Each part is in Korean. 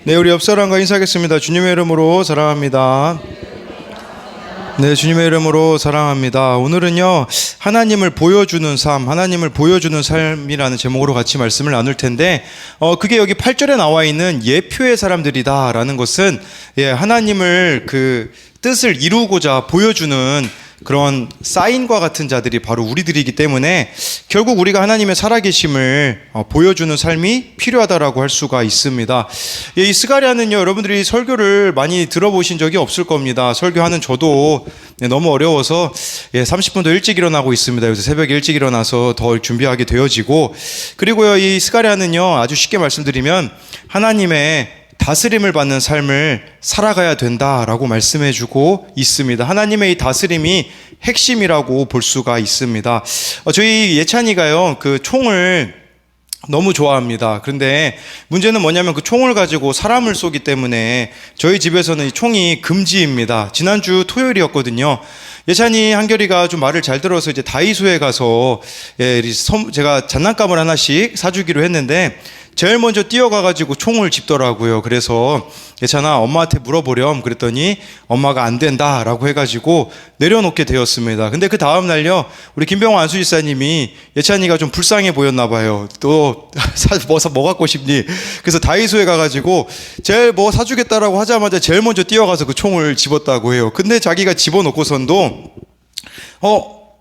네, 우리 옆 사람과 인사하겠습니다. 주님의 이름으로 사랑합니다. 네, 주님의 이름으로 사랑합니다. 오늘은요, 하나님을 보여주는 삶, 하나님을 보여주는 삶이라는 제목으로 같이 말씀을 나눌 텐데, 그게 여기 8절에 나와 있는 예표의 사람들이다라는 것은, 하나님을 그 뜻을 이루고자 보여주는 그런 사인과 같은 자들이 바로 우리들이기 때문에 결국 우리가 하나님의 살아계심을 보여주는 삶이 필요하다라고 할 수가 있습니다. 이 스가랴는요, 여러분들이 설교를 많이 들어보신 적이 없을 겁니다. 설교하는 저도 너무 어려워서 30분도 일찍 일어나고 있습니다. 그래서 새벽에 일찍 일어나서 더 준비하게 되어지고, 그리고요, 이 스가랴는요, 아주 쉽게 말씀드리면 하나님의 다스림을 받는 삶을 살아가야 된다라고 말씀해주고 있습니다. 하나님의 이 다스림이 핵심이라고 볼 수가 있습니다. 저희 예찬이가요, 그 총을 너무 좋아합니다. 그런데 문제는 뭐냐면 그 총을 가지고 사람을 쏘기 때문에 저희 집에서는 이 총이 금지입니다. 지난주 토요일이었거든요. 예찬이 한결이가 좀 말을 잘 들어서 이제 다이소에 가서 제가 장난감을 하나씩 사주기로 했는데 제일 먼저 뛰어가가지고 총을 집더라고요. 그래서 예찬아, 엄마한테 물어보렴 그랬더니 엄마가 안 된다라고 해가지고 내려놓게 되었습니다. 근데 그 다음날요, 우리 김병호 안수지사님이 예찬이가 좀 불쌍해 보였나 봐요. 또 뭐 갖고 싶니? 그래서 다이소에 가가지고 제일 뭐 사주겠다라고 하자마자 제일 먼저 뛰어가서 그 총을 집었다고 해요. 근데 자기가 집어놓고선도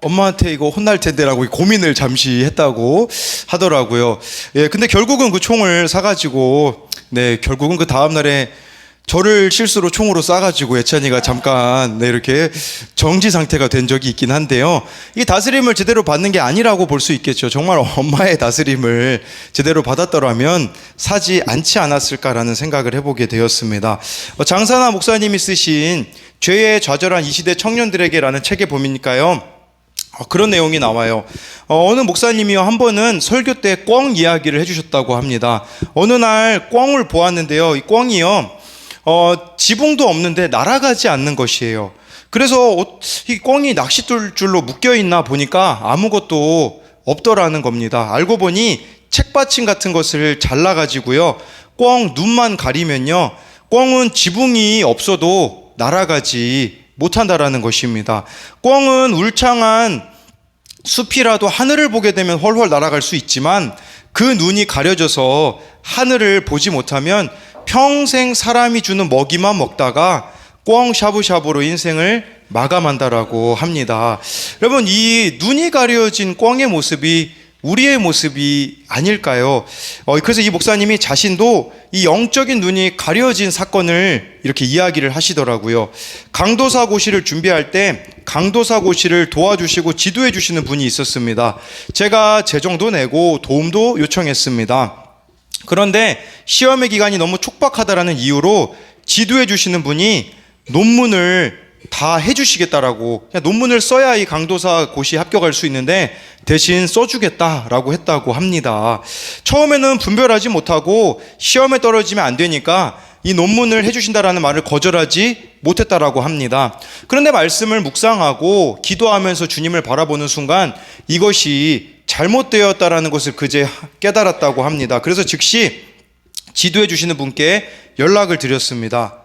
엄마한테 이거 혼날 텐데라고 고민을 잠시 했다고 하더라고요. 근데 결국은 그 총을 사가지고, 결국은 그 다음날에 저를 실수로 총으로 쏴가지고 예찬이가 잠깐 이렇게 정지 상태가 된 적이 있긴 한데요. 이 다스림을 제대로 받는 게 아니라고 볼 수 있겠죠. 정말 엄마의 다스림을 제대로 받았더라면 사지 않지 않았을까라는 생각을 해보게 되었습니다. 장사나 목사님이 쓰신 죄에 좌절한 이 시대 청년들에게라는 책에 보니까요, 그런 내용이 나와요. 어느 목사님이요, 한 번은 설교 때 꿩 이야기를 해주셨다고 합니다. 어느 날 꿩을 보았는데요, 이 꿩이요, 지붕도 없는데 날아가지 않는 것이에요. 그래서 이 꿩이 낚싯줄로 묶여있나 보니까 아무것도 없더라는 겁니다. 알고 보니 책받침 같은 것을 잘라가지고요, 꿩 눈만 가리면요, 꿩은 지붕이 없어도 날아가지 못한다라는 것입니다. 꿩은 울창한 숲이라도 하늘을 보게 되면 훨훨 날아갈 수 있지만 그 눈이 가려져서 하늘을 보지 못하면 평생 사람이 주는 먹이만 먹다가 꿩 샤브샤브로 인생을 마감한다라고 합니다. 여러분, 이 눈이 가려진 꿩의 모습이 우리의 모습이 아닐까요? 그래서 이 목사님이 자신도 이 영적인 눈이 가려진 사건을 이렇게 이야기를 하시더라고요. 강도사 고시를 준비할 때 강도사 고시를 도와주시고 지도해 주시는 분이 있었습니다. 제가 재정도 내고 도움도 요청했습니다. 그런데 시험의 기간이 너무 촉박하다라는 이유로 지도해 주시는 분이 논문을 다 해주시겠다라고, 그냥 논문을 써야 이 강도사 고시에 합격할 수 있는데 대신 써주겠다라고 했다고 합니다. 처음에는 분별하지 못하고 시험에 떨어지면 안 되니까 이 논문을 해주신다라는 말을 거절하지 못했다라고 합니다. 그런데 말씀을 묵상하고 기도하면서 주님을 바라보는 순간 이것이 잘못되었다라는 것을 그제 깨달았다고 합니다. 그래서 즉시 지도해 주시는 분께 연락을 드렸습니다.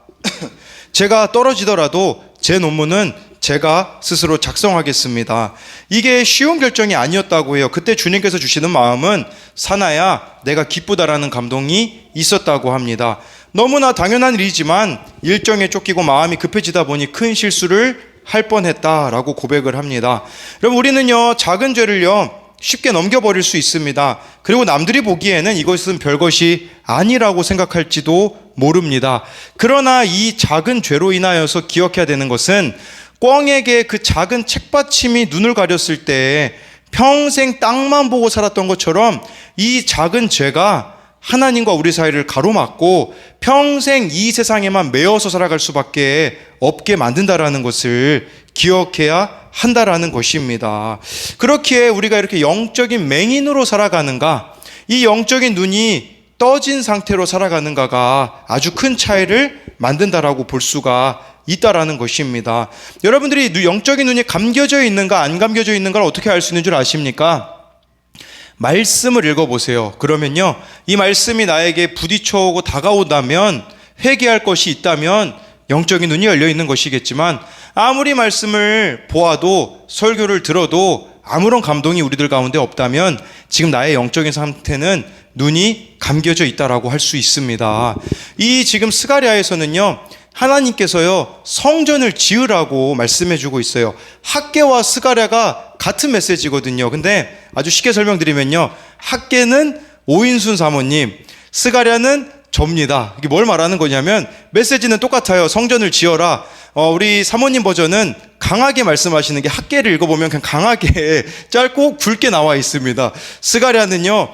제가 떨어지더라도 제 논문은 제가 스스로 작성하겠습니다. 이게 쉬운 결정이 아니었다고 해요. 그때 주님께서 주시는 마음은 사나야, 내가 기쁘다라는 감동이 있었다고 합니다. 너무나 당연한 일이지만 일정에 쫓기고 마음이 급해지다 보니 큰 실수를 할 뻔했다라고 고백을 합니다. 여러분, 우리는요, 작은 죄를요 쉽게 넘겨버릴 수 있습니다. 그리고 남들이 보기에는 이것은 별것이 아니라고 생각할지도 모릅니다. 그러나 이 작은 죄로 인하여서 기억해야 되는 것은 꿩에게 그 작은 책받침이 눈을 가렸을 때 평생 땅만 보고 살았던 것처럼 이 작은 죄가 하나님과 우리 사이를 가로막고 평생 이 세상에만 매여서 살아갈 수밖에 없게 만든다라는 것을 기억해야 한다라는 것입니다. 그렇기에 우리가 이렇게 영적인 맹인으로 살아가는가, 이 영적인 눈이 떠진 상태로 살아가는가가 아주 큰 차이를 만든다라고 볼 수가 있다라는 것입니다. 여러분들이 영적인 눈이 감겨져 있는가 안 감겨져 있는가를 어떻게 알 수 있는 줄 아십니까? 말씀을 읽어보세요. 그러면요, 이 말씀이 나에게 부딪혀오고 다가오다면, 회개할 것이 있다면 영적인 눈이 열려 있는 것이겠지만, 아무리 말씀을 보아도 설교를 들어도 아무런 감동이 우리들 가운데 없다면 지금 나의 영적인 상태는 눈이 감겨져 있다라고 할 수 있습니다. 이 지금 스가랴에서는요, 하나님께서요 성전을 지으라고 말씀해 주고 있어요. 학개와 스가랴가 같은 메시지거든요. 근데 아주 쉽게 설명드리면요, 학개는 오인순 사모님, 스가랴는 접니다. 이게 뭘 말하는 거냐면 메시지는 똑같아요. 성전을 지어라. 우리 사모님 버전은 강하게 말씀하시는 게, 학개를 읽어보면 그냥 강하게 짧고 굵게 나와 있습니다. 스가랴는요,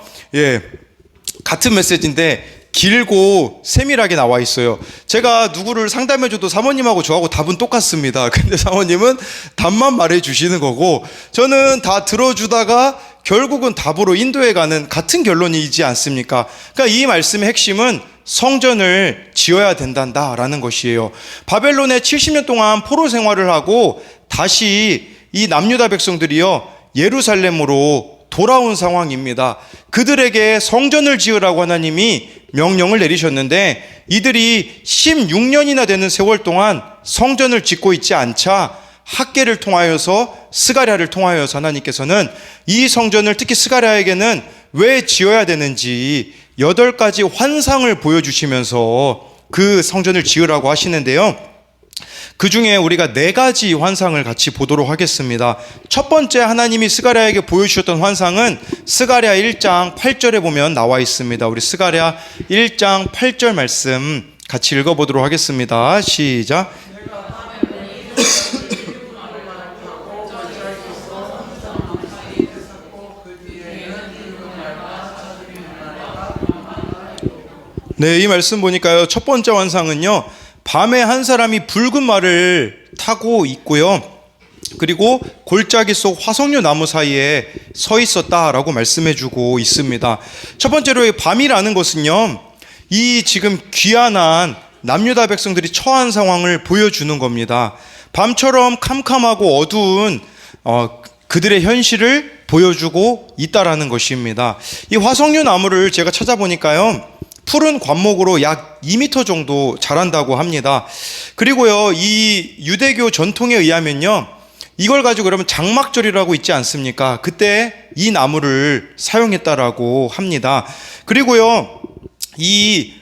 같은 메시지인데 길고 세밀하게 나와 있어요. 제가 누구를 상담해줘도 사모님하고 저하고 답은 똑같습니다. 근데 사모님은 답만 말해 주시는 거고, 저는 다 들어주다가 결국은 답으로 인도해가는 같은 결론이지 않습니까? 그러니까 이 말씀의 핵심은 성전을 지어야 된단다라는 것이에요. 바벨론에 70년 동안 포로 생활을 하고 다시 이 남유다 백성들이요 예루살렘으로 돌아온 상황입니다. 그들에게 성전을 지으라고 하나님이 명령을 내리셨는데, 이들이 16년이나 되는 세월 동안 성전을 짓고 있지 않자 학개를 통하여서, 스가랴를 통하여서 하나님께서는 이 성전을, 특히 스가랴에게는 왜 지어야 되는지 8가지 환상을 보여주시면서 그 성전을 지으라고 하시는데요, 그 중에 우리가 4가지 환상을 같이 보도록 하겠습니다. 첫 번째, 하나님이 스가랴에게 보여주셨던 환상은 스가랴 1장 8절에 보면 나와 있습니다. 우리 스가랴 1장 8절 말씀 같이 읽어보도록 하겠습니다. 시작. 네, 이 말씀 보니까요, 첫 번째 환상은요, 밤에 한 사람이 붉은 말을 타고 있고요, 그리고 골짜기 속 화석류 나무 사이에 서 있었다라고 말씀해주고 있습니다. 첫 번째로, 밤이라는 것은요, 이 지금 귀환한 남유다 백성들이 처한 상황을 보여주는 겁니다. 밤처럼 캄캄하고 어두운 그들의 현실을 보여주고 있다라는 것입니다. 이 화석류 나무를 제가 찾아보니까요, 푸른 관목으로 약 2m 정도 자란다고 합니다. 그리고요, 이 유대교 전통에 의하면요, 이걸 가지고 여러분 장막절이라고 있지 않습니까? 그때 이 나무를 사용했다라고 합니다. 그리고요, 이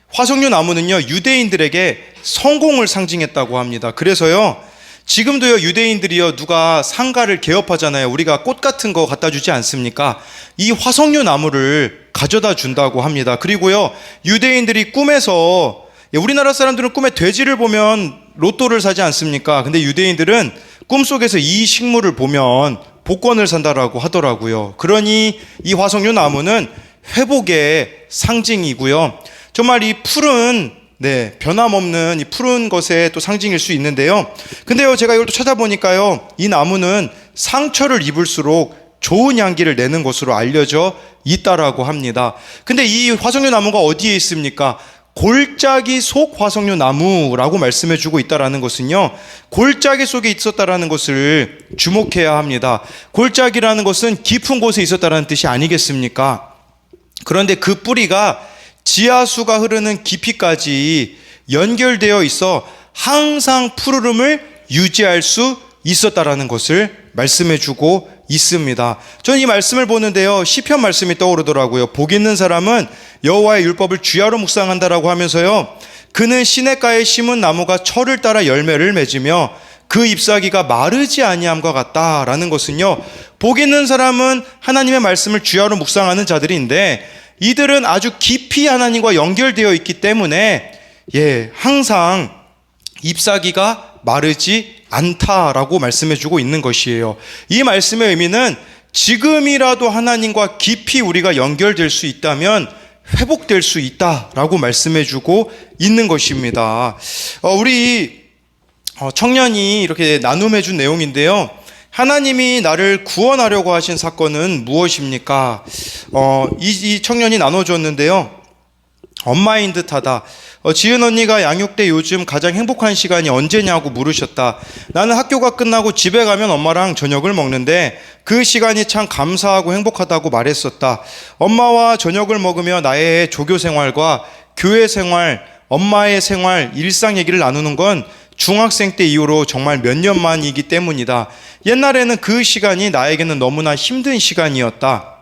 화석류 나무는요, 유대인들에게 성공을 상징했다고 합니다. 그래서요, 지금도요, 유대인들이요, 누가 상가를 개업하잖아요. 우리가 꽃 같은 거 갖다 주지 않습니까? 이 화석류 나무를 가져다 준다고 합니다. 그리고요, 유대인들이 꿈에서, 우리나라 사람들은 꿈에 돼지를 보면 로또를 사지 않습니까? 근데 유대인들은 꿈속에서 이 식물을 보면 복권을 산다라고 하더라고요. 그러니 이 화석류 나무는 회복의 상징이고요, 정말 이 푸른, 변함없는 이 푸른 것의 또 상징일 수 있는데요. 근데요, 제가 이걸 또 찾아보니까요, 이 나무는 상처를 입을수록 좋은 향기를 내는 것으로 알려져 있다라고 합니다. 근데 이 화석류 나무가 어디에 있습니까? 골짜기 속 화석류 나무라고 말씀해 주고 있다라는 것은요, 골짜기 속에 있었다라는 것을 주목해야 합니다. 골짜기라는 것은 깊은 곳에 있었다라는 뜻이 아니겠습니까? 그런데 그 뿌리가 지하수가 흐르는 깊이까지 연결되어 있어 항상 푸르름을 유지할 수 있었다라는 것을 말씀해 주고 있습니다. 저는 이 말씀을 보는데요, 시편 말씀이 떠오르더라고요. 복 있는 사람은 여호와의 율법을 주야로 묵상한다라고 하면서요, 그는 시냇가에 심은 나무가 철을 따라 열매를 맺으며 그 잎사귀가 마르지 아니함과 같다라는 것은요, 복 있는 사람은 하나님의 말씀을 주야로 묵상하는 자들인데, 이들은 아주 깊이 하나님과 연결되어 있기 때문에 항상 잎사귀가 마르지 않다라고 말씀해주고 있는 것이에요. 이 말씀의 의미는 지금이라도 하나님과 깊이 우리가 연결될 수 있다면 회복될 수 있다라고 말씀해주고 있는 것입니다. 우리 청년이 이렇게 나눔해준 내용인데요, 하나님이 나를 구원하려고 하신 사건은 무엇입니까? 이 청년이 나눠줬는데요, 엄마인 듯하다. 지은 언니가 양육 때 요즘 가장 행복한 시간이 언제냐고 물으셨다. 나는 학교가 끝나고 집에 가면 엄마랑 저녁을 먹는데 그 시간이 참 감사하고 행복하다고 말했었다. 엄마와 저녁을 먹으며 나의 조교 생활과 교회 생활, 엄마의 생활, 일상 얘기를 나누는 건 중학생 때 이후로 정말 몇 년 만이기 때문이다. 옛날에는 그 시간이 나에게는 너무나 힘든 시간이었다.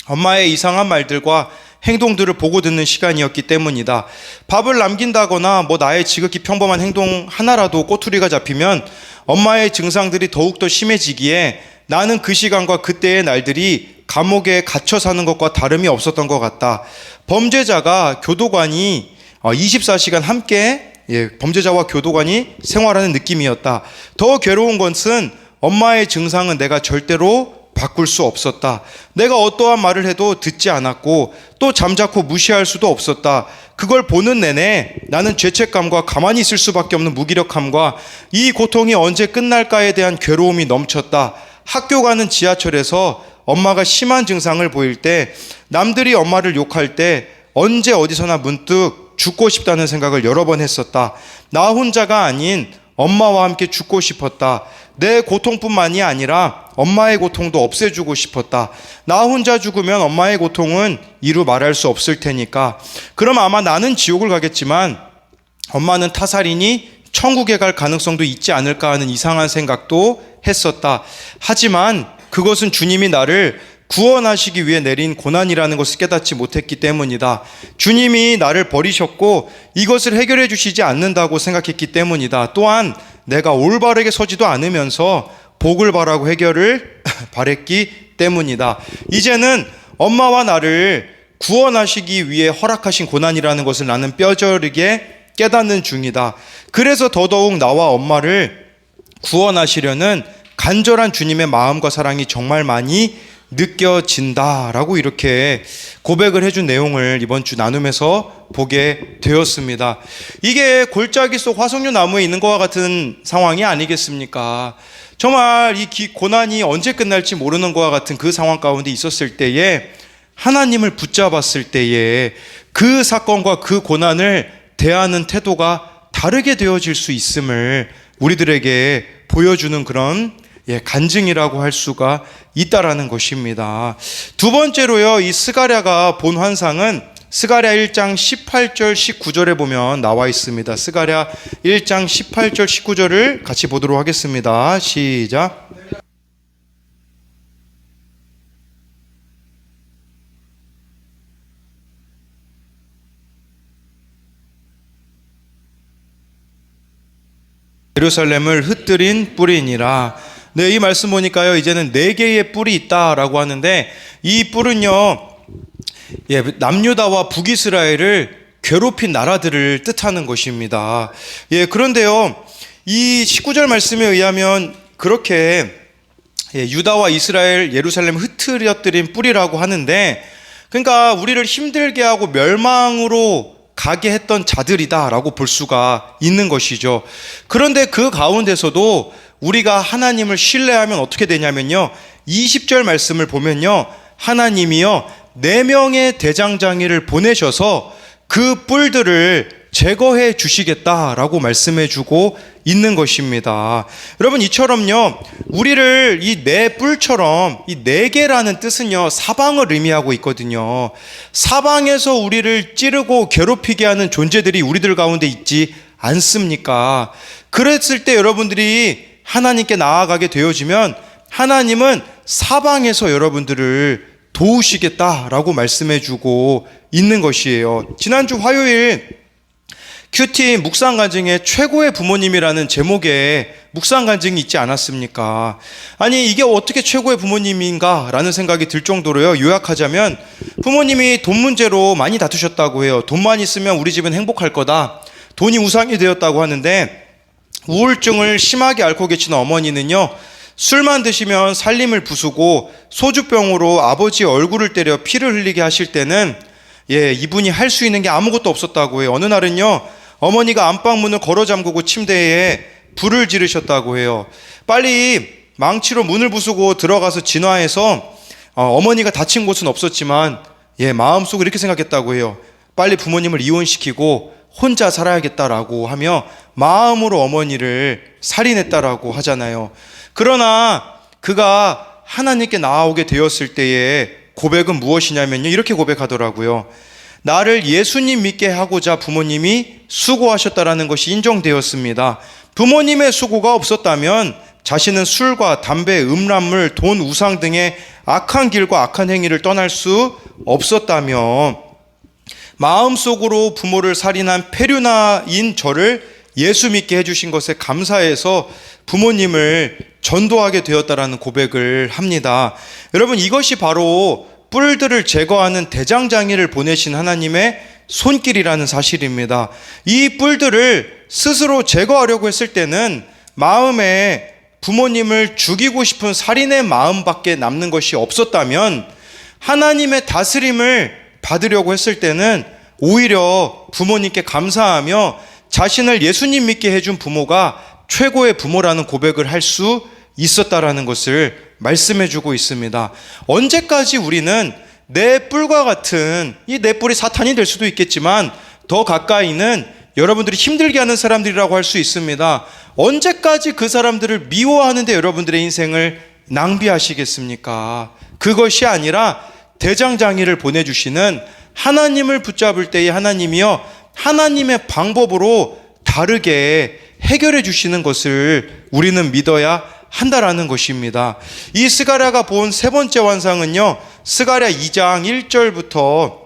엄마의 이상한 말들과 행동들을 보고 듣는 시간이었기 때문이다. 밥을 남긴다거나 나의 지극히 평범한 행동 하나라도 꼬투리가 잡히면 엄마의 증상들이 더욱더 심해지기에 나는 그 시간과 그때의 날들이 감옥에 갇혀 사는 것과 다름이 없었던 것 같다. 범죄자가 교도관이 24시간 함께 범죄자와 교도관이 생활하는 느낌이었다. 더 괴로운 것은 엄마의 증상은 내가 절대로 바꿀 수 없었다. 내가 어떠한 말을 해도 듣지 않았고 또 잠자코 무시할 수도 없었다. 그걸 보는 내내 나는 죄책감과 가만히 있을 수밖에 없는 무기력함과 이 고통이 언제 끝날까에 대한 괴로움이 넘쳤다. 학교 가는 지하철에서 엄마가 심한 증상을 보일 때, 남들이 엄마를 욕할 때 언제 어디서나 문득 죽고 싶다는 생각을 여러 번 했었다. 나 혼자가 아닌 엄마와 함께 죽고 싶었다. 내 고통뿐만이 아니라 엄마의 고통도 없애주고 싶었다. 나 혼자 죽으면 엄마의 고통은 이루 말할 수 없을 테니까. 그럼 아마 나는 지옥을 가겠지만 엄마는 타살이니 천국에 갈 가능성도 있지 않을까 하는 이상한 생각도 했었다. 하지만 그것은 주님이 나를 구원하시기 위해 내린 고난이라는 것을 깨닫지 못했기 때문이다. 주님이 나를 버리셨고 이것을 해결해 주시지 않는다고 생각했기 때문이다. 또한 내가 올바르게 서지도 않으면서 복을 바라고 해결을 바랬기 때문이다. 이제는 엄마와 나를 구원하시기 위해 허락하신 고난이라는 것을 나는 뼈저리게 깨닫는 중이다. 그래서 더더욱 나와 엄마를 구원하시려는 간절한 주님의 마음과 사랑이 정말 많이 느껴진다라고 이렇게 고백을 해준 내용을 이번 주 나눔에서 보게 되었습니다. 이게 골짜기 속 화석류 나무에 있는 것과 같은 상황이 아니겠습니까? 정말 이 고난이 언제 끝날지 모르는 것과 같은 그 상황 가운데 있었을 때에 하나님을 붙잡았을 때에 그 사건과 그 고난을 대하는 태도가 다르게 되어질 수 있음을 우리들에게 보여주는 그런 간증이라고 할 수가 있다라는 것입니다. 두 번째로요, 이 스가랴가 본 환상은 스가랴 1장 18절 19절에 보면 나와 있습니다. 스가랴 1장 18절 19절을 같이 보도록 하겠습니다. 시작. 예루살렘을 흩뜨린 뿌리니라. 네, 이 말씀 보니까요, 이제는 4개의 뿔이 있다라고 하는데, 이 뿔은요, 남유다와 북이스라엘을 괴롭힌 나라들을 뜻하는 것입니다. 그런데요, 이 19절 말씀에 의하면 그렇게 유다와 이스라엘, 예루살렘 흩트려뜨린 뿔이라고 하는데, 그러니까 우리를 힘들게 하고 멸망으로 가게 했던 자들이다라고 볼 수가 있는 것이죠. 그런데 그 가운데서도 우리가 하나님을 신뢰하면 어떻게 되냐면요, 20절 말씀을 보면요, 하나님이요 4명의 대장장이를 보내셔서 그 뿔들을 제거해 주시겠다라고 말씀해 주고 있는 것입니다. 여러분, 이처럼요, 우리를 이 4뿔처럼 이 4개라는 뜻은요, 사방을 의미하고 있거든요. 사방에서 우리를 찌르고 괴롭히게 하는 존재들이 우리들 가운데 있지 않습니까? 그랬을 때 여러분들이 하나님께 나아가게 되어지면 하나님은 사방에서 여러분들을 도우시겠다라고 말씀해 주고 있는 것이에요. 지난주 화요일 큐티 묵상간증에 최고의 부모님이라는 제목의 묵상간증이 있지 않았습니까? 아니, 이게 어떻게 최고의 부모님인가 라는 생각이 들 정도로요, 요약하자면 부모님이 돈 문제로 많이 다투셨다고 해요. 돈만 있으면 우리 집은 행복할 거다, 돈이 우상이 되었다고 하는데, 우울증을 심하게 앓고 계신 어머니는요, 술만 드시면 살림을 부수고 소주병으로 아버지의 얼굴을 때려 피를 흘리게 하실 때는 이분이 할 수 있는 게 아무것도 없었다고 해요. 어느 날은요, 어머니가 안방문을 걸어 잠그고 침대에 불을 지르셨다고 해요. 빨리 망치로 문을 부수고 들어가서 진화해서 어머니가 다친 곳은 없었지만 마음속으로 이렇게 생각했다고 해요. 빨리 부모님을 이혼시키고 혼자 살아야겠다라고 하며 마음으로 어머니를 살인했다라고 하잖아요. 그러나 그가 하나님께 나아오게 되었을 때의 고백은 무엇이냐면요, 이렇게 고백하더라고요. 나를 예수님 믿게 하고자 부모님이 수고하셨다라는 것이 인정되었습니다. 부모님의 수고가 없었다면 자신은 술과 담배, 음란물, 돈, 우상 등의 악한 길과 악한 행위를 떠날 수 없었다며 마음속으로 부모를 살인한 페류나인 저를 예수 믿게 해주신 것에 감사해서 부모님을 전도하게 되었다라는 고백을 합니다. 여러분, 이것이 바로 뿔들을 제거하는 대장장이를 보내신 하나님의 손길이라는 사실입니다. 이 뿔들을 스스로 제거하려고 했을 때는 마음에 부모님을 죽이고 싶은 살인의 마음밖에 남는 것이 없었다면, 하나님의 다스림을 받으려고 했을 때는 오히려 부모님께 감사하며 자신을 예수님 믿게 해준 부모가 최고의 부모라는 고백을 할 수 있었다라는 것을 말씀해 주고 있습니다. 언제까지 우리는 내 뿔과 같은, 이 내 뿔이 사탄이 될 수도 있겠지만 더 가까이는 여러분들이 힘들게 하는 사람들이라고 할 수 있습니다. 언제까지 그 사람들을 미워하는데 여러분들의 인생을 낭비하시겠습니까? 그것이 아니라 대장장이를 보내주시는 하나님을 붙잡을 때에 하나님이여 하나님의 방법으로 다르게 해결해 주시는 것을 우리는 믿어야 한다라는 것입니다. 이 스가랴가 본 세 번째 환상은요, 스가랴 2장 1절부터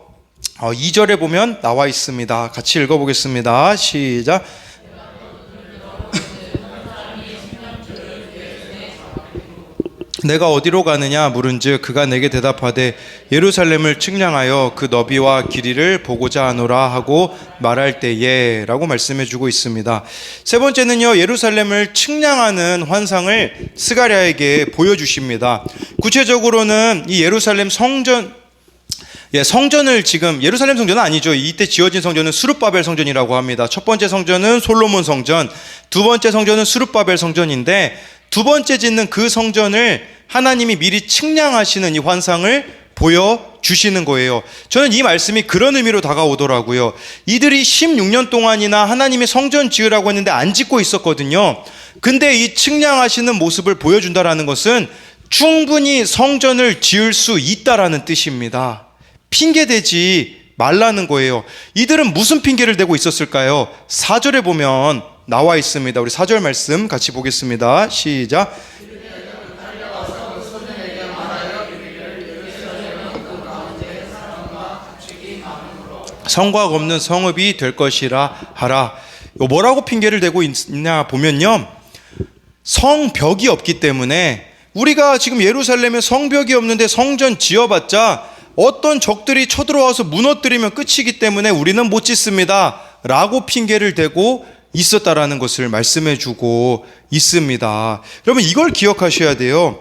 2절에 보면 나와 있습니다. 같이 읽어보겠습니다. 시작. 내가 어디로 가느냐 물은즉 그가 내게 대답하되 예루살렘을 측량하여 그 너비와 길이를 보고자 하노라 하고 말할 때에 라고 말씀해 주고 있습니다. 세 번째는요, 예루살렘을 측량하는 환상을 스가랴에게 보여주십니다. 구체적으로는 이 예루살렘 성전을 지금, 예루살렘 성전은 아니죠. 이때 지어진 성전은 스룹바벨 성전이라고 합니다. 첫 번째 성전은 솔로몬 성전, 두 번째 성전은 스룹바벨 성전인데, 두 번째 짓는 그 성전을 하나님이 미리 측량하시는 이 환상을 보여주시는 거예요. 저는 이 말씀이 그런 의미로 다가오더라고요. 이들이 16년 동안이나 하나님이 성전 지으라고 했는데 안 짓고 있었거든요. 근데 이 측량하시는 모습을 보여준다라는 것은 충분히 성전을 지을 수 있다라는 뜻입니다. 핑계대지 말라는 거예요. 이들은 무슨 핑계를 대고 있었을까요? 4절에 보면 나와 있습니다. 우리 4절 말씀 같이 보겠습니다. 시작. 성곽 없는 성읍이 될 것이라 하라. 뭐라고 핑계를 대고 있냐 보면요, 성벽이 없기 때문에, 우리가 지금 예루살렘에 성벽이 없는데 성전 지어봤자 어떤 적들이 쳐들어와서 무너뜨리면 끝이기 때문에 우리는 못 짓습니다 라고 핑계를 대고 있었다라는 것을 말씀해 주고 있습니다. 여러분, 이걸 기억하셔야 돼요.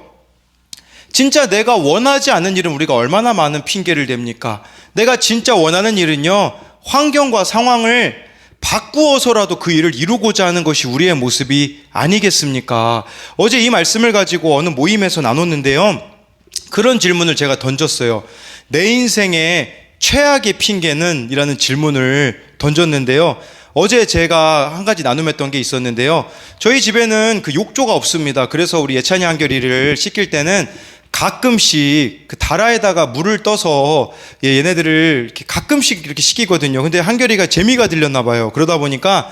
진짜 내가 원하지 않는 일은 우리가 얼마나 많은 핑계를 댑니까? 내가 진짜 원하는 일은요, 환경과 상황을 바꾸어서라도 그 일을 이루고자 하는 것이 우리의 모습이 아니겠습니까? 어제 이 말씀을 가지고 어느 모임에서 나눴는데요, 그런 질문을 제가 던졌어요. 내 인생의 최악의 핑계는? 이라는 질문을 던졌는데요, 어제 제가 한 가지 나눔했던 게 있었는데요, 저희 집에는 그 욕조가 없습니다. 그래서 우리 예찬이 한결이를 씻길 때는 가끔씩 그 다라에다가 물을 떠서 얘네들을 이렇게 가끔씩 이렇게 씻기거든요. 근데 한결이가 재미가 들렸나 봐요. 그러다 보니까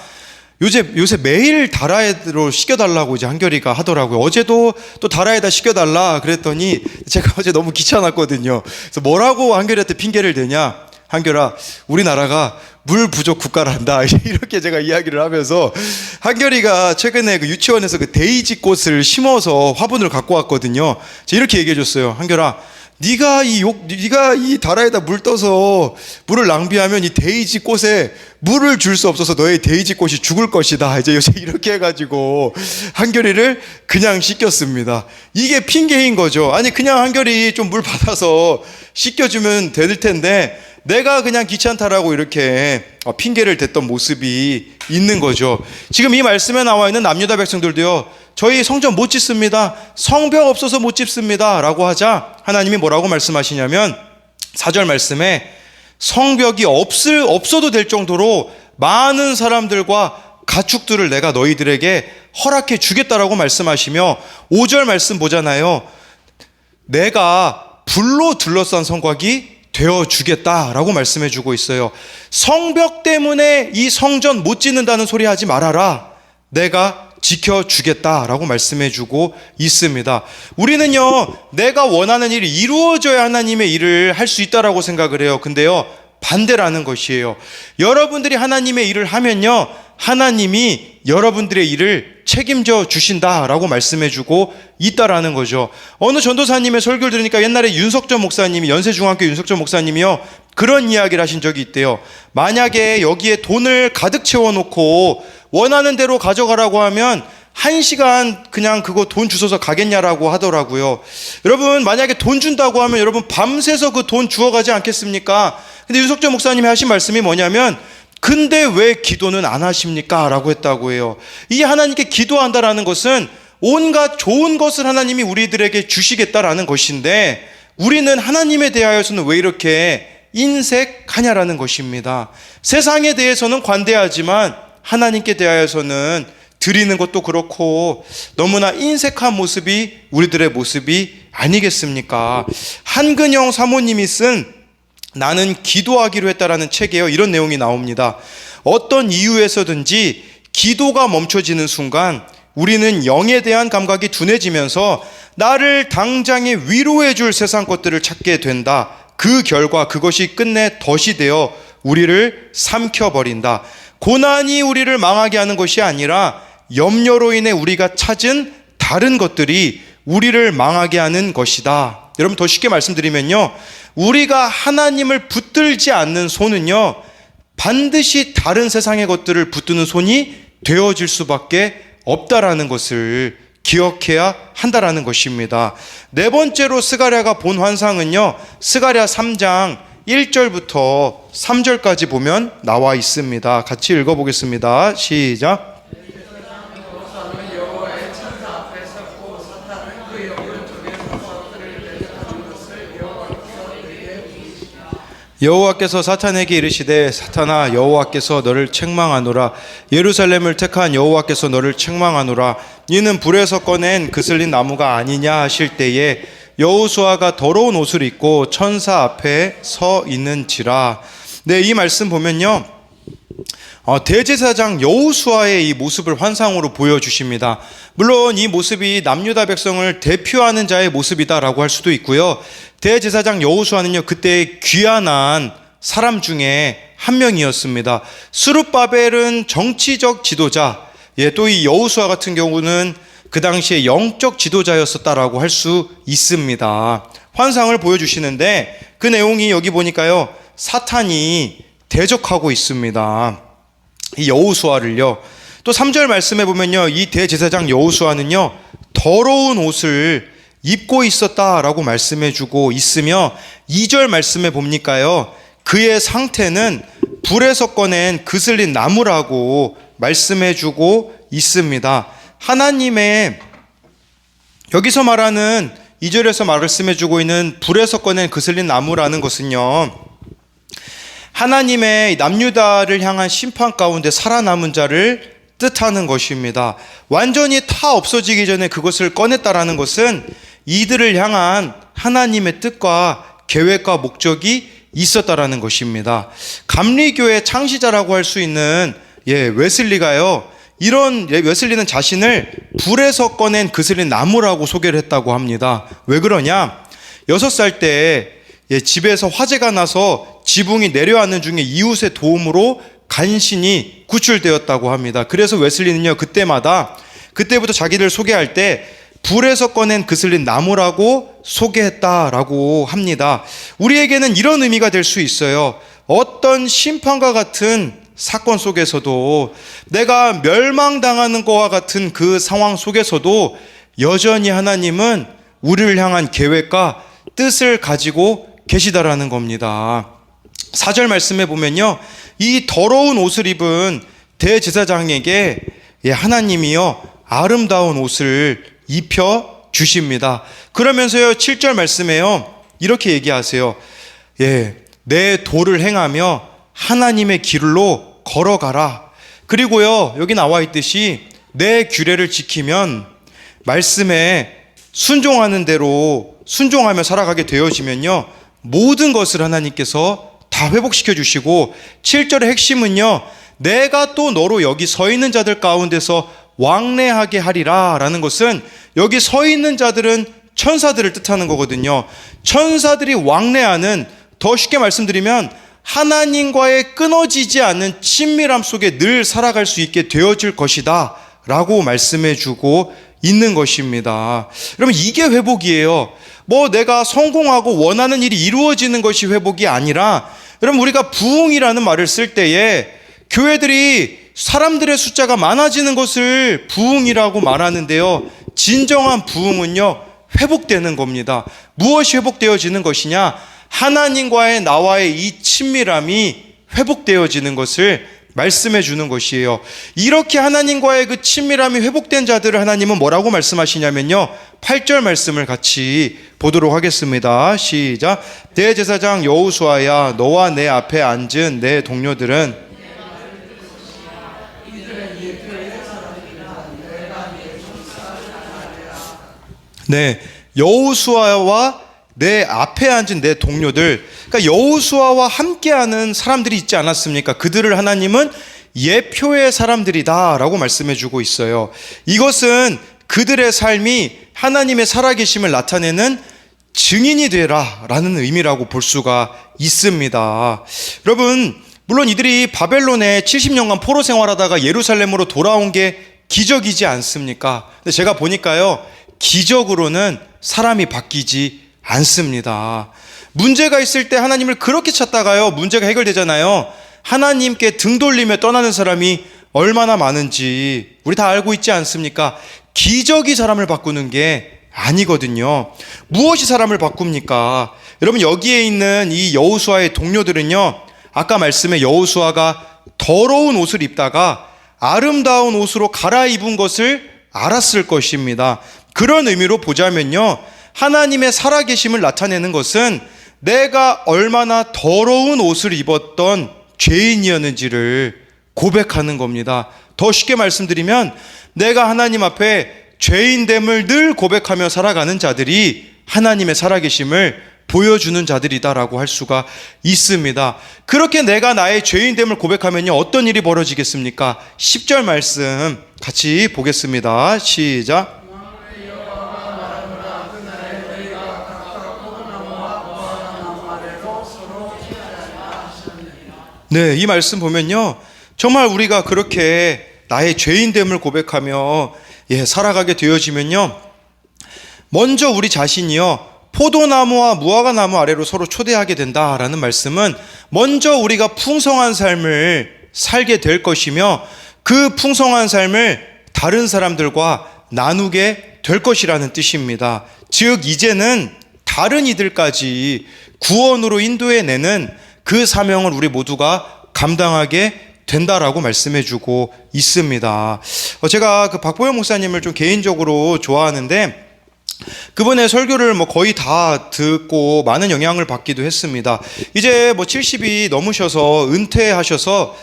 요새 매일 다라에로 씻겨달라고 이제 한결이가 하더라고요. 어제도 또 다라에다 씻겨달라 그랬더니 제가 어제 너무 귀찮았거든요. 그래서 뭐라고 한결이한테 핑계를 대냐? 한결아, 우리나라가 물 부족 국가란다 이렇게 제가 이야기를 하면서, 한결이가 최근에 그 유치원에서 그 데이지 꽃을 심어서 화분을 갖고 왔거든요. 제가 이렇게 얘기해 줬어요. 한결아, 네가 이 다라에다 물 떠서 물을 낭비하면 이 데이지 꽃에 물을 줄 수 없어서 너의 데이지 꽃이 죽을 것이다. 이제 요새 이렇게 해가지고 한결이를 그냥 씻겼습니다. 이게 핑계인 거죠. 아니, 그냥 한결이 좀 물 받아서 씻겨주면 될 텐데 내가 그냥 귀찮다라고 이렇게 핑계를 댔던 모습이 있는 거죠. 지금 이 말씀에 나와 있는 남유다 백성들도요, 저희 성전 못 짓습니다, 성벽 없어서 못 짓습니다 라고 하자 하나님이 뭐라고 말씀하시냐면 4절 말씀에 성벽이 없어도 될 정도로 많은 사람들과 가축들을 내가 너희들에게 허락해 주겠다라고 말씀하시며 5절 말씀 보잖아요. 내가 불로 둘러싼 성곽이 되어 주겠다라고 말씀해 주고 있어요. 성벽 때문에 이 성전 못 짓는다는 소리 하지 말아라. 내가 지켜주겠다라고 말씀해 주고 있습니다. 우리는요, 내가 원하는 일이 이루어져야 하나님의 일을 할 수 있다라고 생각을 해요. 근데요, 반대라는 것이에요. 여러분들이 하나님의 일을 하면요, 하나님이 여러분들의 일을 책임져 주신다라고 말씀해 주고 있다라는 거죠. 어느 전도사님의 설교를 들으니까 옛날에 윤석전 목사님이, 연세중학교 윤석전 목사님이요, 그런 이야기를 하신 적이 있대요. 만약에 여기에 돈을 가득 채워놓고 원하는 대로 가져가라고 하면 1시간 그냥 그거 돈 주워서 가겠냐라고 하더라고요. 여러분, 만약에 돈 준다고 하면 여러분 밤새서 그 돈 주워가지 않겠습니까? 근데 윤석전 목사님이 하신 말씀이 뭐냐면, 근데 왜 기도는 안 하십니까? 라고 했다고 해요. 이 하나님께 기도한다라는 것은 온갖 좋은 것을 하나님이 우리들에게 주시겠다라는 것인데, 우리는 하나님에 대하여서는 왜 이렇게 인색하냐라는 것입니다. 세상에 대해서는 관대하지만 하나님께 대하여서는 드리는 것도 그렇고 너무나 인색한 모습이 우리들의 모습이 아니겠습니까? 한근영 사모님이 쓴 나는 기도하기로 했다라는 책에요, 이런 내용이 나옵니다. 어떤 이유에서든지 기도가 멈춰지는 순간 우리는 영에 대한 감각이 둔해지면서 나를 당장에 위로해 줄 세상 것들을 찾게 된다. 그 결과 그것이 끝내 덫이 되어 우리를 삼켜버린다. 고난이 우리를 망하게 하는 것이 아니라 염려로 인해 우리가 찾은 다른 것들이 우리를 망하게 하는 것이다. 여러분, 더 쉽게 말씀드리면요, 우리가 하나님을 붙들지 않는 손은요, 반드시 다른 세상의 것들을 붙드는 손이 되어질 수밖에 없다라는 것을 기억해야 한다라는 것입니다. 네 번째로 스가랴가 본 환상은요, 스가랴 3장 1절부터 3절까지 보면 나와 있습니다. 같이 읽어보겠습니다. 시작. 여호와께서 사탄에게 이르시되, 사탄아, 여호와께서 너를 책망하노라. 예루살렘을 택한 여호와께서 너를 책망하노라. 이는 불에서 꺼낸 그슬린 나무가 아니냐 하실 때에 여호수아가 더러운 옷을 입고 천사 앞에 서 있는지라. 네, 이 말씀 보면요, 대제사장 여호수아의 이 모습을 환상으로 보여주십니다. 물론 이 모습이 남유다 백성을 대표하는 자의 모습이다라고 할 수도 있고요. 대제사장 여호수아는요, 그때 귀환한 사람 중에 한 명이었습니다. 스룹바벨은 정치적 지도자, 또 이 여호수아 같은 경우는 그 당시에 영적 지도자였었다라고 할 수 있습니다. 환상을 보여주시는데 그 내용이 여기 보니까요, 사탄이 대적하고 있습니다. 이 여호수아를요. 또 3절 말씀해 보면요, 이 대제사장 여호수아는요, 더러운 옷을 입고 있었다라고 말씀해 주고 있으며, 2절 말씀해 봅니까요, 그의 상태는 불에서 꺼낸 그슬린 나무라고 말씀해 주고 있습니다. 하나님의 여기서 말하는 2절에서 말씀해 주고 있는 불에서 꺼낸 그슬린 나무라는 것은요, 하나님의 남유다를 향한 심판 가운데 살아남은 자를 뜻하는 것입니다. 완전히 다 없어지기 전에 그것을 꺼냈다라는 것은 이들을 향한 하나님의 뜻과 계획과 목적이 있었다라는 것입니다. 감리교의 창시자라고 할 수 있는 웨슬리가요, 이런 웨슬리는 자신을 불에서 꺼낸 그슬린 나무라고 소개를 했다고 합니다. 왜 그러냐? 6살 때 집에서 화재가 나서 지붕이 내려앉는 중에 이웃의 도움으로 간신히 구출되었다고 합니다. 그래서 웨슬리는요, 그때부터 자기를 소개할 때 불에서 꺼낸 그슬린 나무라고 소개했다라고 합니다. 우리에게는 이런 의미가 될 수 있어요. 어떤 심판과 같은 사건 속에서도, 내가 멸망당하는 것과 같은 그 상황 속에서도 여전히 하나님은 우리를 향한 계획과 뜻을 가지고 계시다라는 겁니다. 4절 말씀에 보면요, 이 더러운 옷을 입은 대제사장에게 하나님이요, 아름다운 옷을 입혀 주십니다. 그러면서요, 7절 말씀에요, 이렇게 얘기하세요. 내 도를 행하며 하나님의 길로 걸어가라. 그리고요, 여기 나와 있듯이 내 규례를 지키면, 말씀에 순종하는 대로 순종하며 살아가게 되어지면요, 모든 것을 하나님께서 다 회복시켜 주시고, 7절의 핵심은요, 내가 또 너로 여기 서 있는 자들 가운데서 왕래하게 하리라 라는 것은, 여기 서 있는 자들은 천사들을 뜻하는 거거든요. 천사들이 왕래하는, 더 쉽게 말씀드리면 하나님과의 끊어지지 않는 친밀함 속에 늘 살아갈 수 있게 되어질 것이다 라고 말씀해 주고 있는 것입니다. 여러분, 이게 회복이에요. 뭐 내가 성공하고 원하는 일이 이루어지는 것이 회복이 아니라, 여러분, 우리가 부흥이라는 말을 쓸 때에 교회들이 사람들의 숫자가 많아지는 것을 부흥이라고 말하는데요, 진정한 부흥은요, 회복되는 겁니다. 무엇이 회복되어지는 것이냐? 하나님과의 나와의 이 친밀함이 회복되어지는 것을 말씀해 주는 것이에요. 이렇게 하나님과의 그 친밀함이 회복된 자들을 하나님은 뭐라고 말씀하시냐면요, 8절 말씀을 같이 보도록 하겠습니다. 시작. 대제사장 여호수아야, 너와 내 앞에 앉은 내 동료들은 네, 여호수아와 내 앞에 앉은 내 동료들, 그러니까 여호수아와 함께하는 사람들이 있지 않았습니까? 그들을 하나님은 예표의 사람들이다 라고 말씀해 주고 있어요. 이것은 그들의 삶이 하나님의 살아계심을 나타내는 증인이 되라 라는 의미라고 볼 수가 있습니다. 여러분, 물론 이들이 바벨론에 70년간 포로 생활하다가 예루살렘으로 돌아온 게 기적이지 않습니까? 근데 제가 보니까요, 기적으로는 사람이 바뀌지 않습니다. 문제가 있을 때 하나님을 그렇게 찾다가요, 문제가 해결되잖아요. 하나님께 등 돌리며 떠나는 사람이 얼마나 많은지 우리 다 알고 있지 않습니까? 기적이 사람을 바꾸는 게 아니거든요. 무엇이 사람을 바꿉니까? 여러분, 여기에 있는 이 여호수아의 동료들은요, 아까 말씀에 여호수아가 더러운 옷을 입다가 아름다운 옷으로 갈아입은 것을 알았을 것입니다. 그런 의미로 보자면요, 하나님의 살아계심을 나타내는 것은 내가 얼마나 더러운 옷을 입었던 죄인이었는지를 고백하는 겁니다. 더 쉽게 말씀드리면, 내가 하나님 앞에 죄인됨을 늘 고백하며 살아가는 자들이 하나님의 살아계심을 보여주는 자들이다라고 할 수가 있습니다. 그렇게 내가 나의 죄인됨을 고백하면요, 어떤 일이 벌어지겠습니까? 10절 말씀 같이 보겠습니다. 시작. 네, 이 말씀 보면요, 정말 우리가 그렇게 나의 죄인됨을 고백하며 살아가게 되어지면요, 먼저 우리 자신이요, 포도나무와 무화과나무 아래로 서로 초대하게 된다라는 말씀은 먼저 우리가 풍성한 삶을 살게 될 것이며, 그 풍성한 삶을 다른 사람들과 나누게 될 것이라는 뜻입니다. 즉, 이제는 다른 이들까지 구원으로 인도해내는 그 사명을 우리 모두가 감당하게 된다라고 말씀해주고 있습니다. 제가 그 박보영 목사님을 좀 개인적으로 좋아하는데, 그분의 설교를 거의 다 듣고 많은 영향을 받기도 했습니다. 이제 70이 넘으셔서 은퇴하셔서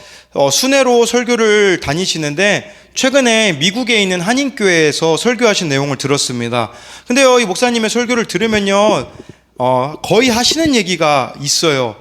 순회로 설교를 다니시는데, 최근에 미국에 있는 한인교회에서 설교하신 내용을 들었습니다. 근데요, 이 목사님의 설교를 들으면요, 거의 하시는 얘기가 있어요.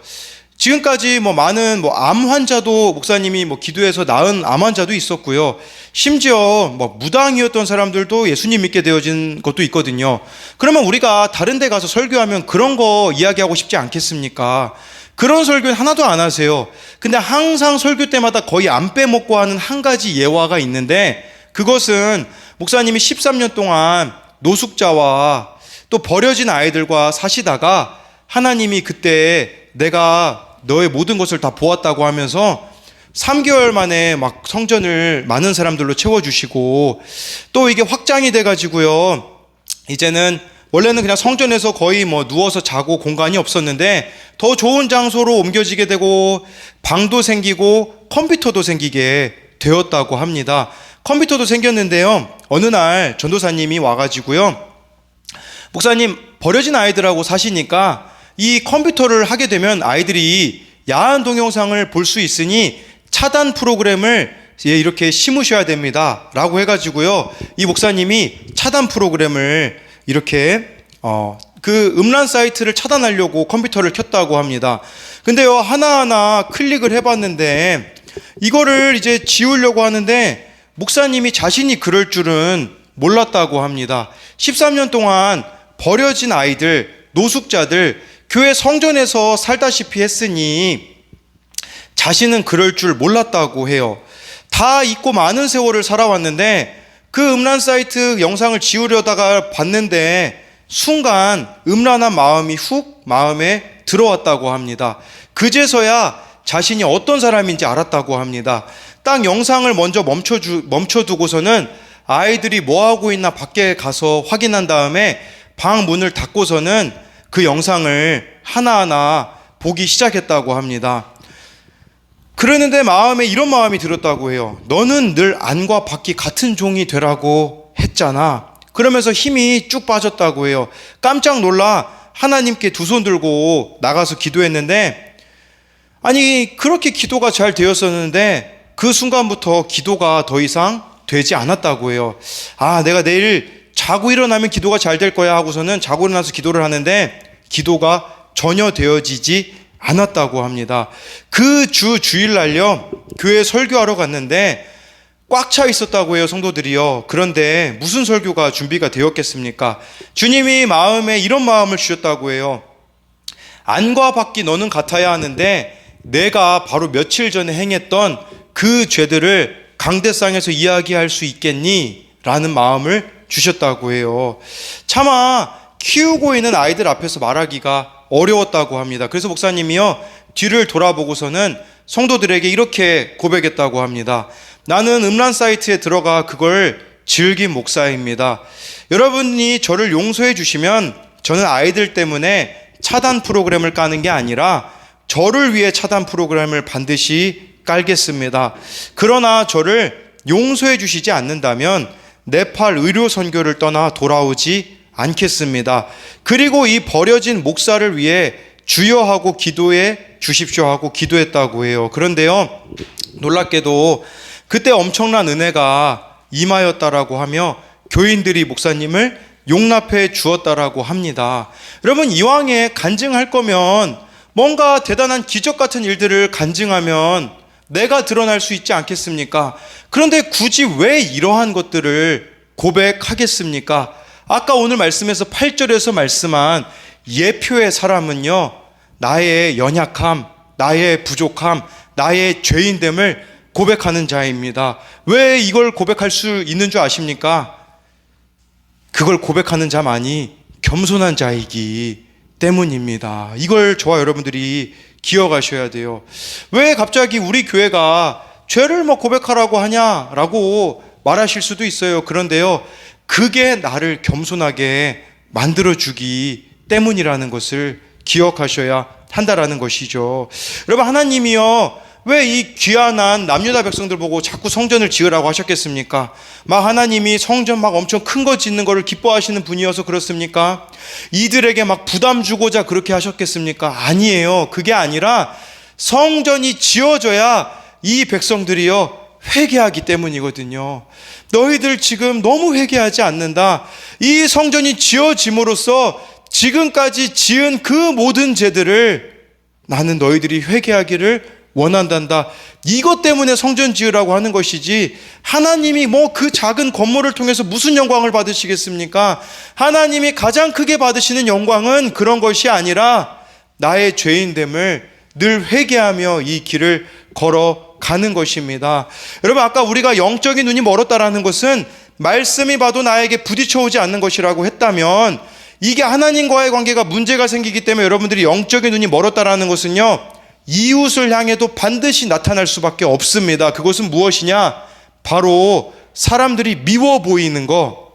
지금까지 많은 암 환자도 목사님이 기도해서 나은 암 환자도 있었고요. 심지어 무당이었던 사람들도 예수님 믿게 되어진 것도 있거든요. 그러면 우리가 다른 데 가서 설교하면 그런 거 이야기하고 싶지 않겠습니까? 그런 설교는 하나도 안 하세요. 근데 항상 설교 때마다 거의 안 빼먹고 하는 한 가지 예화가 있는데, 그것은 목사님이 13년 동안 노숙자와 또 버려진 아이들과 사시다가 하나님이 그때 내가 너의 모든 것을 다 보았다고 하면서 3개월 만에 성전을 많은 사람들로 채워주시고, 또 이게 확장이 돼가지고요, 이제는 원래는 그냥 성전에서 거의 누워서 자고 공간이 없었는데 더 좋은 장소로 옮겨지게 되고, 방도 생기고 컴퓨터도 생기게 되었다고 합니다. 컴퓨터도 생겼는데요, 어느 날 전도사님이 와가지고요, 목사님, 버려진 아이들하고 사시니까 이 컴퓨터를 하게 되면 아이들이 야한 동영상을 볼 수 있으니 차단 프로그램을 이렇게 심으셔야 됩니다 라고 해가지고요, 이 목사님이 차단 프로그램을 이렇게 그 음란 사이트를 차단하려고 컴퓨터를 켰다고 합니다. 근데요, 하나하나 클릭을 해봤는데 이거를 이제 지우려고 하는데 목사님이 자신이 그럴 줄은 몰랐다고 합니다. 13년 동안 버려진 아이들, 노숙자들, 교회 성전에서 살다시피 했으니 자신은 그럴 줄 몰랐다고 해요. 다 잊고 많은 세월을 살아왔는데 그 음란 사이트 영상을 지우려다가 봤는데 순간 음란한 마음이 훅 마음에 들어왔다고 합니다. 그제서야 자신이 어떤 사람인지 알았다고 합니다. 딱 영상을 먼저 멈춰두고서는 아이들이 뭐하고 있나 밖에 가서 확인한 다음에 방 문을 닫고서는 그 영상을 하나하나 보기 시작했다고 합니다. 그러는데 마음에 이런 마음이 들었다고 해요. 너는 늘 안과 밖이 같은 종이 되라고 했잖아. 그러면서 힘이 쭉 빠졌다고 해요. 깜짝 놀라 하나님께 두 손 들고 나가서 기도했는데, 아니 그렇게 기도가 잘 되었었는데 그 순간부터 기도가 더 이상 되지 않았다고 해요. 내가 내일 자고 일어나면 기도가 잘 될 거야 하고서는 자고 일어나서 기도를 하는데 기도가 전혀 되어지지 않았다고 합니다. 그 주일날요, 교회 설교하러 갔는데 꽉 차 있었다고 해요, 성도들이요. 그런데 무슨 설교가 준비가 되었겠습니까? 주님이 마음에 이런 마음을 주셨다고 해요. 안과 밖이 너는 같아야 하는데 내가 바로 며칠 전에 행했던 그 죄들을 강대상에서 이야기할 수 있겠니? 라는 마음을 주셨다고 해요. 차마 키우고 있는 아이들 앞에서 말하기가 어려웠다고 합니다. 그래서 목사님이요, 뒤를 돌아보고서는 성도들에게 이렇게 고백했다고 합니다. 나는 음란 사이트에 들어가 그걸 즐긴 목사입니다. 여러분이 저를 용서해 주시면 저는 아이들 때문에 차단 프로그램을 까는 게 아니라 저를 위해 차단 프로그램을 반드시 깔겠습니다. 그러나 저를 용서해 주시지 않는다면 네팔 의료 선교를 떠나 돌아오지 않겠습니다. 그리고 이 버려진 목사를 위해 주여 하고 기도해 주십시오 하고 기도했다고 해요. 그런데요, 놀랍게도 그때 엄청난 은혜가 임하였다라고 하며 교인들이 목사님을 용납해 주었다라고 합니다. 여러분, 이왕에 간증할 거면 뭔가 대단한 기적 같은 일들을 간증하면 내가 드러날 수 있지 않겠습니까? 그런데 굳이 왜 이러한 것들을 고백하겠습니까? 아까 오늘 말씀에서 8절에서 말씀한 예표의 사람은요, 나의 연약함, 나의 부족함, 나의 죄인됨을 고백하는 자입니다. 왜 이걸 고백할 수 있는 줄 아십니까? 그걸 고백하는 자만이 겸손한 자이기 때문입니다. 이걸 저와 여러분들이 기억하셔야 돼요. 왜 갑자기 우리 교회가 죄를 고백하라고 하냐라고 말하실 수도 있어요. 그런데요, 그게 나를 겸손하게 만들어주기 때문이라는 것을 기억하셔야 한다라는 것이죠. 여러분, 하나님이요, 왜 이 귀한한 남유다 백성들 보고 자꾸 성전을 지으라고 하셨겠습니까? 하나님이 성전 엄청 큰 거 짓는 거를 기뻐하시는 분이어서 그렇습니까? 이들에게 부담 주고자 그렇게 하셨겠습니까? 아니에요. 그게 아니라 성전이 지어져야 이 백성들이요, 회개하기 때문이거든요. 너희들 지금 너무 회개하지 않는다. 이 성전이 지어짐으로써 지금까지 지은 그 모든 죄들을 나는 너희들이 회개하기를 원한단다. 이것 때문에 성전 지으라고 하는 것이지, 하나님이 그 작은 건물을 통해서 무슨 영광을 받으시겠습니까? 하나님이 가장 크게 받으시는 영광은 그런 것이 아니라 나의 죄인됨을 늘 회개하며 이 길을 걸어가는 것입니다. 여러분, 아까 우리가 영적인 눈이 멀었다라는 것은 말씀이 봐도 나에게 부딪혀오지 않는 것이라고 했다면, 이게 하나님과의 관계가 문제가 생기기 때문에 여러분들이 영적인 눈이 멀었다라는 것은요, 이웃을 향해도 반드시 나타날 수밖에 없습니다. 그것은 무엇이냐? 바로 사람들이 미워 보이는 거.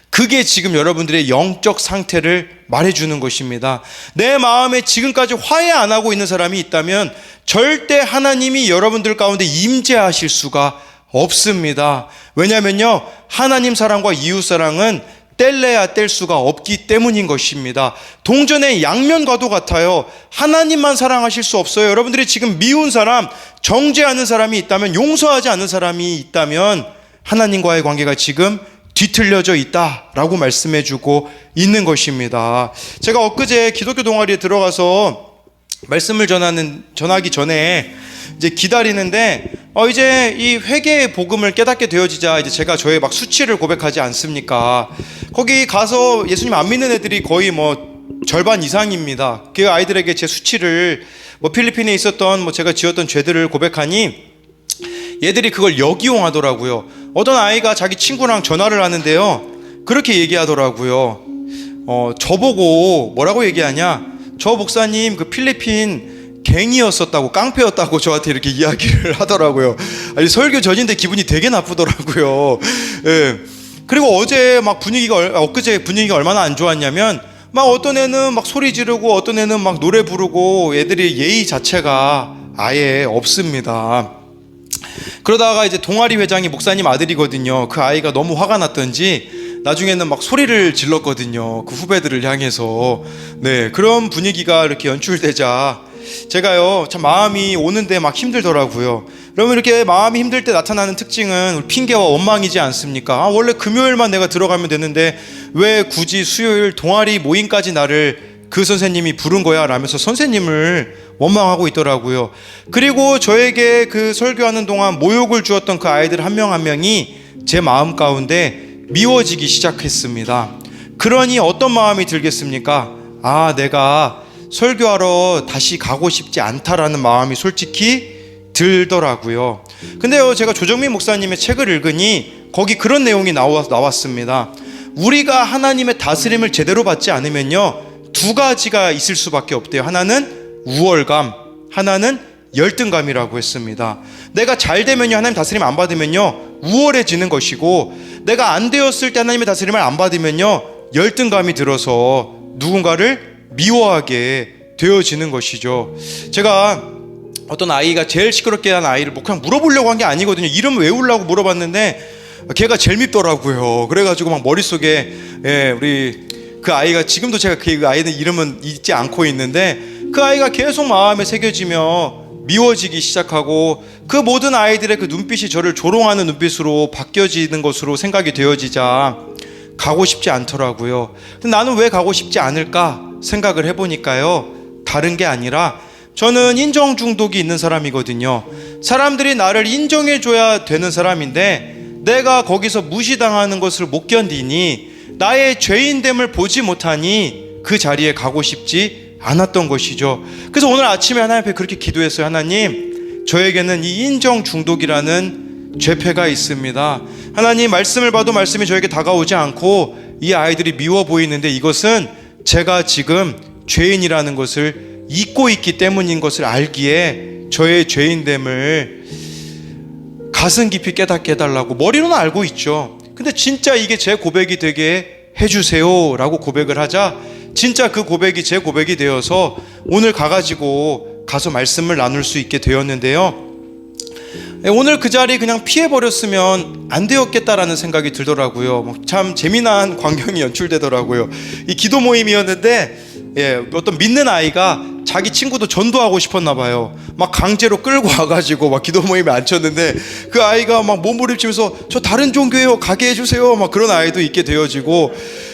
그게 지금 여러분들의 영적 상태를 말해주는 것입니다. 내 마음에 지금까지 화해 안 하고 있는 사람이 있다면 절대 하나님이 여러분들 가운데 임재하실 수가 없습니다. 왜냐하면요, 하나님 사랑과 이웃 사랑은 뗄래야 뗄 수가 없기 때문인 것입니다. 동전의 양면과도 같아요. 하나님만 사랑하실 수 없어요. 여러분들이 지금 미운 사람, 정죄하는 사람이 있다면, 용서하지 않는 사람이 있다면 하나님과의 관계가 지금 뒤틀려져 있다라고 말씀해주고 있는 것입니다. 제가 엊그제 기독교 동아리에 들어가서 말씀을 전하기 전에 이제 기다리는데 이제 이 회개의 복음을 깨닫게 되어지자 이제 제가 저의 막 수치를 고백하지 않습니까? 거기 가서 예수님 안 믿는 애들이 거의 절반 이상입니다. 그 아이들에게 제 수치를 필리핀에 있었던 제가 지었던 죄들을 고백하니 얘들이 그걸 역이용하더라고요. 어떤 아이가 자기 친구랑 전화를 하는데요, 그렇게 얘기하더라고요. 저보고 뭐라고 얘기하냐, 저 목사님 그 필리핀 갱이었었다고, 깡패였다고 저한테 이렇게 이야기를 하더라고요. 아니, 설교 전인데 기분이 되게 나쁘더라고요. 예. 그리고 엊그제 분위기가 얼마나 안 좋았냐면, 어떤 애는 소리 지르고 어떤 애는 노래 부르고, 애들이 예의 자체가 아예 없습니다. 그러다가 이제 동아리 회장이 목사님 아들이거든요. 그 아이가 너무 화가 났던지 나중에는 소리를 질렀거든요. 그 후배들을 향해서. 네, 그런 분위기가 이렇게 연출되자 제가요, 참 마음이 오는데 힘들더라고요. 그러면 이렇게 마음이 힘들 때 나타나는 특징은 핑계와 원망이지 않습니까? 원래 금요일만 내가 들어가면 되는데 왜 굳이 수요일 동아리 모임까지 나를 그 선생님이 부른 거야 라면서 선생님을 원망하고 있더라고요. 그리고 저에게 그 설교하는 동안 모욕을 주었던 그 아이들 한 명 한 명이 제 마음 가운데 미워지기 시작했습니다. 그러니 어떤 마음이 들겠습니까? 내가 설교하러 다시 가고 싶지 않다라는 마음이 솔직히 들더라고요. 근데요, 제가 조정민 목사님의 책을 읽으니 거기 그런 내용이 나왔습니다. 우리가 하나님의 다스림을 제대로 받지 않으면요, 두 가지가 있을 수밖에 없대요. 하나는 우월감, 하나는 열등감이라고 했습니다. 내가 잘 되면요, 하나님 다스림 안 받으면요, 우월해지는 것이고, 내가 안 되었을 때 하나님의 다스림을 안 받으면요, 열등감이 들어서 누군가를 미워하게 되어지는 것이죠. 제가 어떤 아이가 제일 시끄럽게 한 아이를 그냥 물어보려고 한 게 아니거든요. 이름 외우려고 물어봤는데 걔가 제일 밉더라고요. 그래가지고 머릿속에 우리 그 아이가, 지금도 제가 그 아이의 이름은 잊지 않고 있는데, 그 아이가 계속 마음에 새겨지며 미워지기 시작하고, 그 모든 아이들의 그 눈빛이 저를 조롱하는 눈빛으로 바뀌어지는 것으로 생각이 되어지자 가고 싶지 않더라고요. 근데 나는 왜 가고 싶지 않을까 생각을 해보니까요, 다른 게 아니라 저는 인정 중독이 있는 사람이거든요. 사람들이 나를 인정해줘야 되는 사람인데 내가 거기서 무시당하는 것을 못 견디니, 나의 죄인됨을 보지 못하니 그 자리에 가고 싶지 않았던 것이죠. 그래서 오늘 아침에 하나님 앞에 그렇게 기도했어요. 하나님, 저에게는 이 인정 중독이라는 죄패가 있습니다. 하나님, 말씀을 봐도 말씀이 저에게 다가오지 않고 이 아이들이 미워 보이는데 이것은 제가 지금 죄인이라는 것을 잊고 있기 때문인 것을 알기에 저의 죄인됨을 가슴 깊이 깨닫게 해달라고 머리로는 알고 있죠. 근데 진짜 이게 제 고백이 되게 해주세요 라고 고백을 하자 진짜 그 고백이 제 고백이 되어서 오늘 가서 말씀을 나눌 수 있게 되었는데요. 오늘 그 자리 그냥 피해버렸으면 안 되었겠다라는 생각이 들더라고요. 참 재미난 광경이 연출되더라고요. 이 기도 모임이었는데 어떤 믿는 아이가 자기 친구도 전도하고 싶었나 봐요. 막 강제로 끌고 와가지고 막 기도 모임에 앉혔는데 그 아이가 막 몸부림치면서 저 다른 종교예요, 가게 해주세요, 막 그런 아이도 있게 되어지고,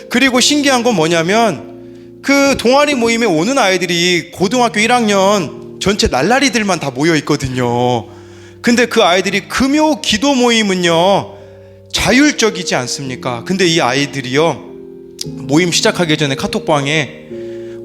그리고 신기한 건 뭐냐면 그 동아리 모임에 오는 아이들이 고등학교 1학년 전체 날라리들만 다 모여 있거든요. 근데 그 아이들이 금요 기도 모임은요 자율적이지 않습니까? 근데 이 아이들이요 모임 시작하기 전에 카톡방에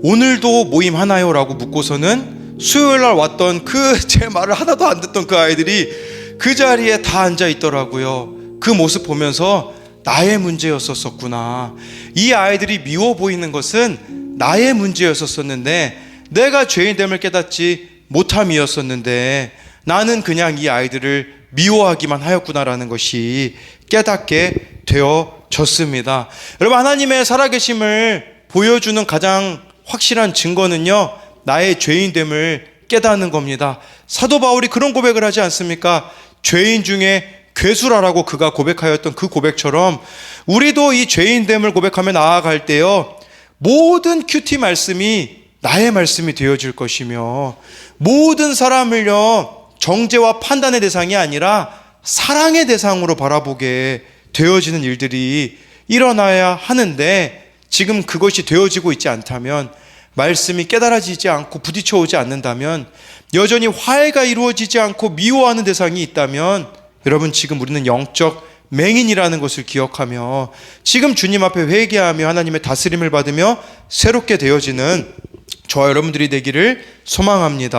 오늘도 모임 하나요? 라고 묻고서는 수요일날 왔던 제 말을 하나도 안 듣던 그 아이들이 그 자리에 다 앉아 있더라고요. 그 모습 보면서 나의 문제였었구나. 이 아이들이 미워 보이는 것은 나의 문제였었는데 내가 죄인됨을 깨닫지 못함이었었는데 나는 그냥 이 아이들을 미워하기만 하였구나라는 것이 깨닫게 되어졌습니다. 여러분, 하나님의 살아계심을 보여주는 가장 확실한 증거는요 나의 죄인됨을 깨닫는 겁니다. 사도 바울이 그런 고백을 하지 않습니까? 죄인 중에 괴수라라고 그가 고백하였던 그 고백처럼 우리도 이 죄인됨을 고백하며 나아갈 때요, 모든 큐티 말씀이 나의 말씀이 되어질 것이며, 모든 사람을요 정죄와 판단의 대상이 아니라 사랑의 대상으로 바라보게 되어지는 일들이 일어나야 하는데, 지금 그것이 되어지고 있지 않다면, 말씀이 깨달아지지 않고 부딪혀 오지 않는다면, 여전히 화해가 이루어지지 않고 미워하는 대상이 있다면, 여러분 지금 우리는 영적 맹인이라는 것을 기억하며 지금 주님 앞에 회개하며 하나님의 다스림을 받으며 새롭게 되어지는 저와 여러분들이 되기를 소망합니다.